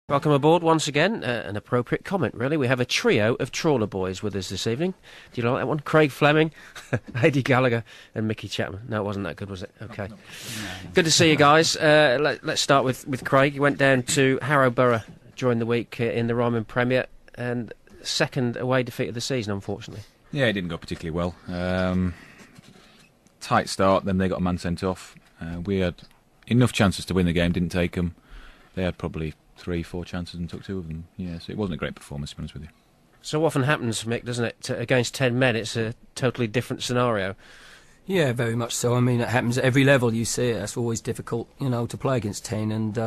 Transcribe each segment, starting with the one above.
Welcome aboard once again. An appropriate comment, really. We have a trio of trawler boys with us this evening. Do you like that one? Craig Fleming, Ady Gallagher and Mick Chapman. No, it wasn't that good, was it? Okay. No. Good to see you guys. Let's start with Craig. You went down to Harrowborough during the week in the Ryman Premier, and second away defeat of the season, unfortunately. Yeah, it didn't go particularly well. Tight start, then they got a man sent off. We had enough chances to win the game, didn't take them. They had probably 3-4 chances and took 2 of them. Yeah, so it wasn't a great performance, to be honest with you. So often happens, Mick, doesn't it? Against 10 men, it's a totally different scenario. Yeah, very much so. I mean, it happens at every level. You see it. It's always difficult, to play against 10. And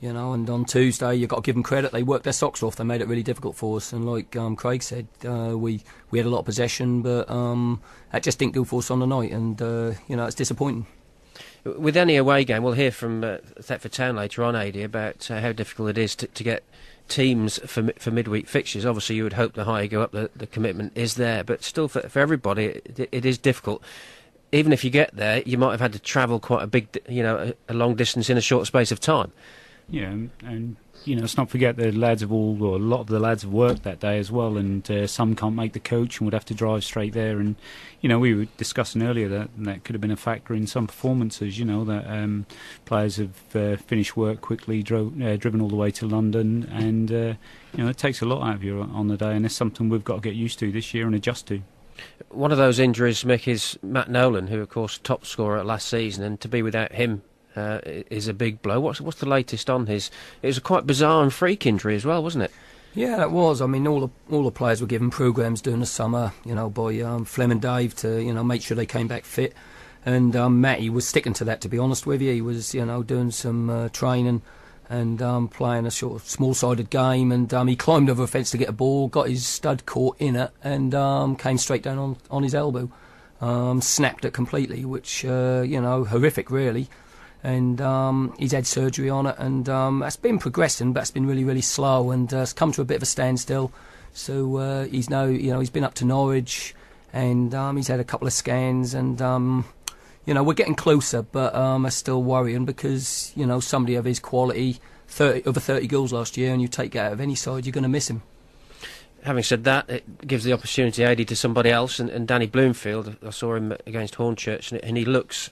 and on Tuesday, you've got to give them credit. They worked their socks off. They made it really difficult for us. And like Craig said, we had a lot of possession, but that just didn't do for us on the night. And it's disappointing. With any away game, we'll hear from Thetford Town later on, Ady, about how difficult it is to get teams for midweek fixtures. Obviously, you would hope the higher you go up, the commitment is there. But still, for everybody, it is difficult. Even if you get there, you might have had to travel quite a long distance in a short space of time. Yeah, and let's not forget the lads a lot of the lads have worked that day as well, and some can't make the coach and would have to drive straight there. And we were discussing earlier that could have been a factor in some performances. That players have finished work quickly, driven all the way to London, and it takes a lot out of you on the day, and it's something we've got to get used to this year and adjust to. One of those injuries, Mick, is Matt Nolan, who of course top scorer last season, and to be without him is a big blow. What's the latest on his? It was a quite bizarre and freak injury as well, wasn't it? Yeah, it was. I mean, all the players were given programmes during the summer, by Fleming Dave to make sure they came back fit, and Matty was sticking to that. To be honest with you, he was doing some training and playing a sort of small-sided game, and he climbed over a fence to get a ball, got his stud caught in it, and came straight down on his elbow, snapped it completely, which horrific really. And he's had surgery on it, and that's been progressing, but it's been really, really slow, and it's come to a bit of a standstill. So he's now, he's been up to Norwich, and he's had a couple of scans, and we're getting closer, but it's still worrying because somebody of his quality, over 30 goals last year, and you take it out of any side, you're going to miss him. Having said that, it gives the opportunity, Ady, to somebody else, and Danny Bloomfield. I saw him against Hornchurch, and he looks.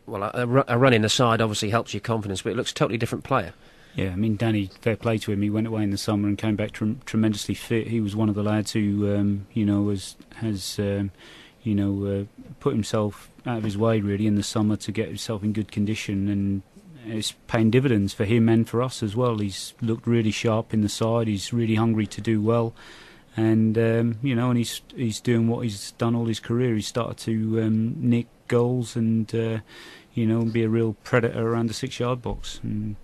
Well, a run in the side obviously helps your confidence, but it looks a totally different player. Yeah, I mean, Danny, fair play to him. He went away in the summer and came back tremendously fit. He was one of the lads who, has put himself out of his way really in the summer to get himself in good condition, and it's paying dividends for him and for us as well. He's looked really sharp in the side. He's really hungry to do well, and and he's doing what he's done all his career. He started to nick goals and be a real predator around the 6-yard box, and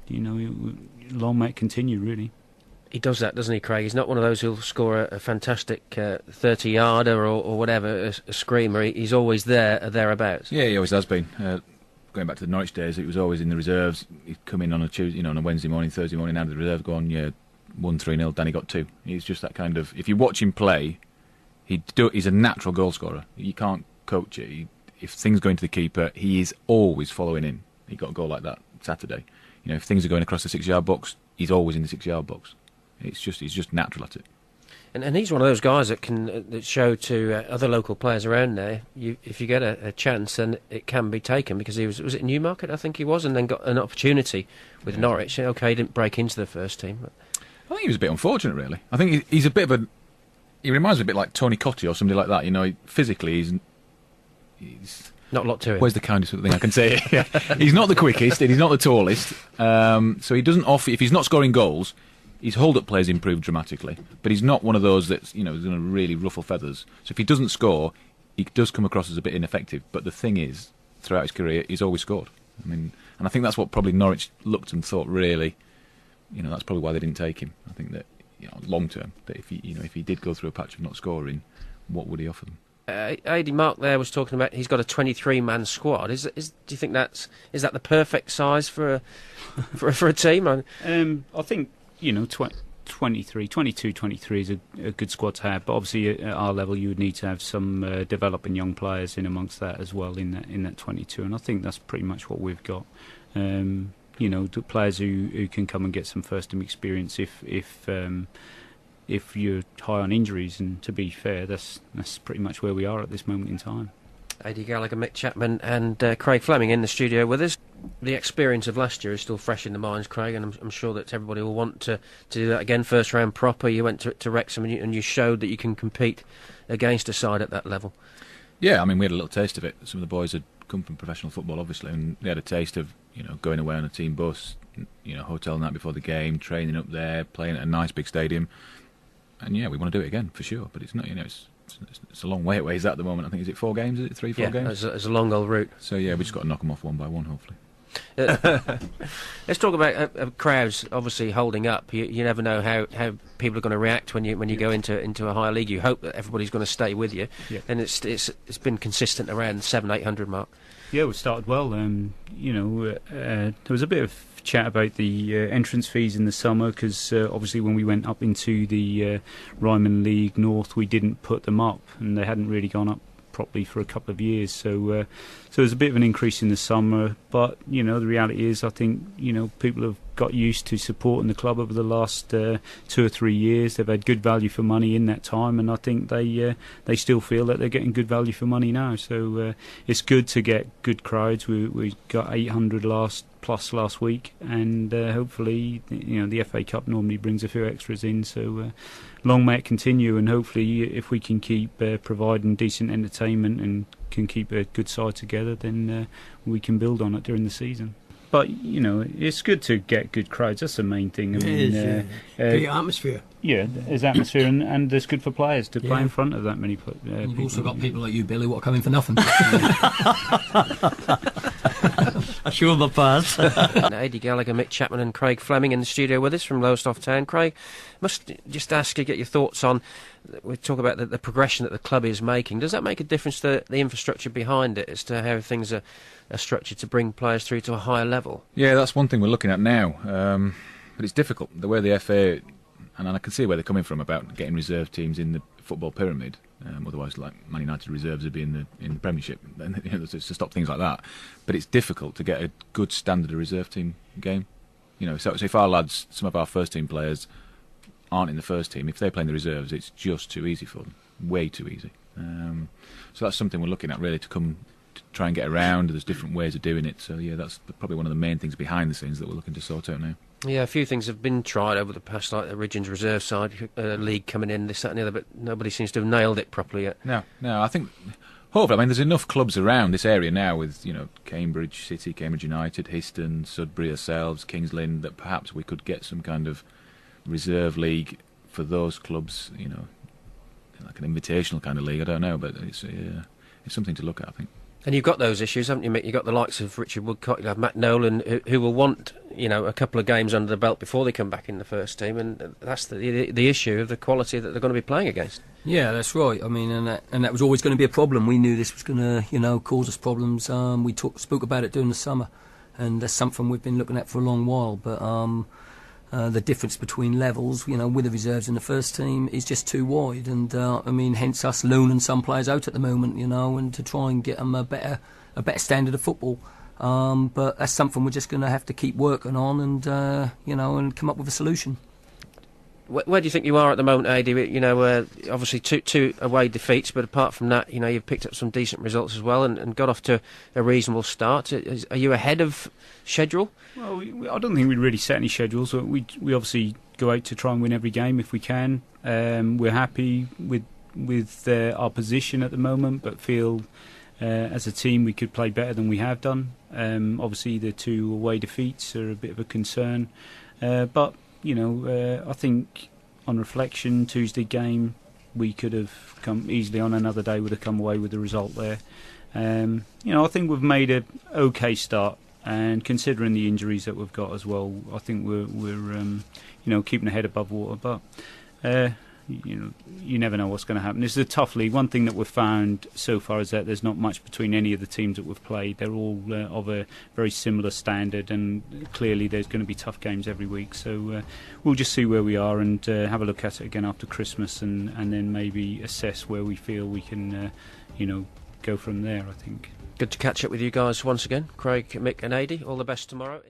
long may it continue really. He does that, doesn't he, Craig? He's not one of those who'll score a fantastic 30-yarder or whatever, a screamer. He's always thereabouts. Yeah, he always has been. Going back to the Norwich days, it was always in the reserves. He'd come in on a Tuesday, on a Wednesday morning, Thursday morning, out of the reserve, go on, 1-3-0. Danny got 2. He's just that kind of. If you watch him play, he's a natural goal scorer. You can't coach it. If things go into the keeper, he is always following in. He got a goal like that Saturday. If things are going across the 6-yard box, he's always in the 6-yard box. He's just natural at it. And he's one of those guys that can show to other local players around there. If you get a chance, then it can be taken, because he was it Newmarket, I think he was, and then got an opportunity with Norwich. Okay, he didn't break into the first team. But I think he was a bit unfortunate, really. I think he's a bit of a. He reminds me a bit like Tony Cottee or somebody like that. Physically he's not a lot to it. Where's the kindest thing I can say? He's not the quickest, and he's not the tallest. So he doesn't offer. If he's not scoring goals, his hold-up play's improved dramatically. But he's not one of those that's is going to really ruffle feathers. So if he doesn't score, he does come across as a bit ineffective. But the thing is, throughout his career, he's always scored. And I think that's what probably Norwich looked and thought. Really, that's probably why they didn't take him. I think that long term, that if he did go through a patch of not scoring, what would he offer them? Ady, Mark there was talking about he's got a 23-man squad. Do you think is that the perfect size for a team? I think 22, 23 is a good squad to have, but obviously at our level you would need to have some developing young players in amongst that as well in that 22, and I think that's pretty much what we've got. The players who can come and get some first team experience if you're high on injuries, and to be fair, that's pretty much where we are at this moment in time. Ady Gallagher, Mick Chapman and Craig Fleming in the studio with us. The experience of last year is still fresh in the minds, Craig, and I'm sure that everybody will want to do that again. First round proper, you went to Wrexham and you showed that you can compete against a side at that level. Yeah, I mean, we had a little taste of it. Some of the boys had come from professional football, obviously, and they had a taste of going away on a team bus, hotel night before the game, training up there, playing at a nice big stadium. And yeah, we want to do it again for sure, but it's not, it's a long way away. Is that at the moment? I think, is it 4 games? Is it 3, 4 games? It's a long old route. So yeah, we just got to knock them off one by one, hopefully. Let's talk about crowds. Obviously, holding up. You never know how people are going to react when you go into a higher league. You hope that everybody's going to stay with you, and it's been consistent around 700-800 mark. Yeah, we started well. There was a bit of chat about the entrance fees in the summer because obviously when we went up into the Ryman League North, we didn't put them up, and they hadn't really gone up properly for a couple of years. So there's a bit of an increase in the summer, but the reality is, I think people have got used to supporting the club over the last 2 or 3 years. They've had good value for money in that time, and I think they still feel that they're getting good value for money now. So it's good to get good crowds. We got 800 last week, and hopefully the FA Cup normally brings a few extras in. So long may it continue, and hopefully if we can keep providing decent entertainment and can keep a good side together, then we can build on it during the season. But it's good to get good crowds. That's the main thing. I mean, great atmosphere. Yeah, there's atmosphere, and it's good for players to play in front of that many people. You've also got people like you, Billy, what are coming for nothing. Sure, the pass. Ady Gallagher, Mick Chapman and Craig Fleming in the studio with us from Lowestoft Town. Craig, must just ask you, get your thoughts on, we talk about the progression that the club is making. Does that make a difference to the infrastructure behind it as to how things are structured to bring players through to a higher level? Yeah, that's one thing we're looking at now, but it's difficult. The way the FA, and I can see where they're coming from about getting reserve teams in the football pyramid. Otherwise, like Man United reserves would be in the Premiership, to stop things like that. But it's difficult to get a good standard of reserve team game. So if our lads, some of our first team players, aren't in the first team, if they play in the reserves, it's just too easy for them, way too easy. So that's something we're looking at really to try and get around. There's different ways of doing it. So yeah, that's probably one of the main things behind the scenes that we're looking to sort out now. Yeah, a few things have been tried over the past, like the Origins reserve side league coming in, this, that and the other, but nobody seems to have nailed it properly yet. No, I think, hopefully, there's enough clubs around this area now with, Cambridge City, Cambridge United, Histon, Sudbury, ourselves, Kings Lynn, that perhaps we could get some kind of reserve league for those clubs, like an invitational kind of league, I don't know, but it's something to look at, I think. And you've got those issues, haven't you, Mick? You've got the likes of Richard Woodcock, you have Matt Nolan, who will want, a couple of games under the belt before they come back in the first team, and that's the issue of the quality that they're going to be playing against. Yeah, that's right. I mean, and that was always going to be a problem. We knew this was going to, cause us problems. We spoke about it during the summer, and that's something we've been looking at for a long while. But the difference between levels, with the reserves in the first team is just too wide, and hence us loaning some players out at the moment, and to try and get them a better standard of football. But that's something we're just going to have to keep working on, and and come up with a solution. Where do you think you are at the moment, Ady? Obviously two away defeats, but apart from that, you've picked up some decent results as well and got off to a reasonable start. Are you ahead of schedule? Well, I don't think we really set any schedules. We obviously go out to try and win every game if we can. We're happy with our position at the moment, but feel as a team we could play better than we have done. Obviously, the 2 away defeats are a bit of a concern, but I think on reflection, Tuesday game, we could have come easily on another day, would have come away with the result there. I think we've made an okay start, and considering the injuries that we've got as well, I think we're keeping our head above water. But you never know what's going to happen. This is a tough league. One thing that we've found so far is that there's not much between any of the teams that we've played. They're all of a very similar standard, and clearly there's going to be tough games every week. So we'll just see where we are and have a look at it again after Christmas, and then maybe assess where we feel we can, go from there, I think. Good to catch up with you guys once again. Craig, Mick and Ady, all the best tomorrow.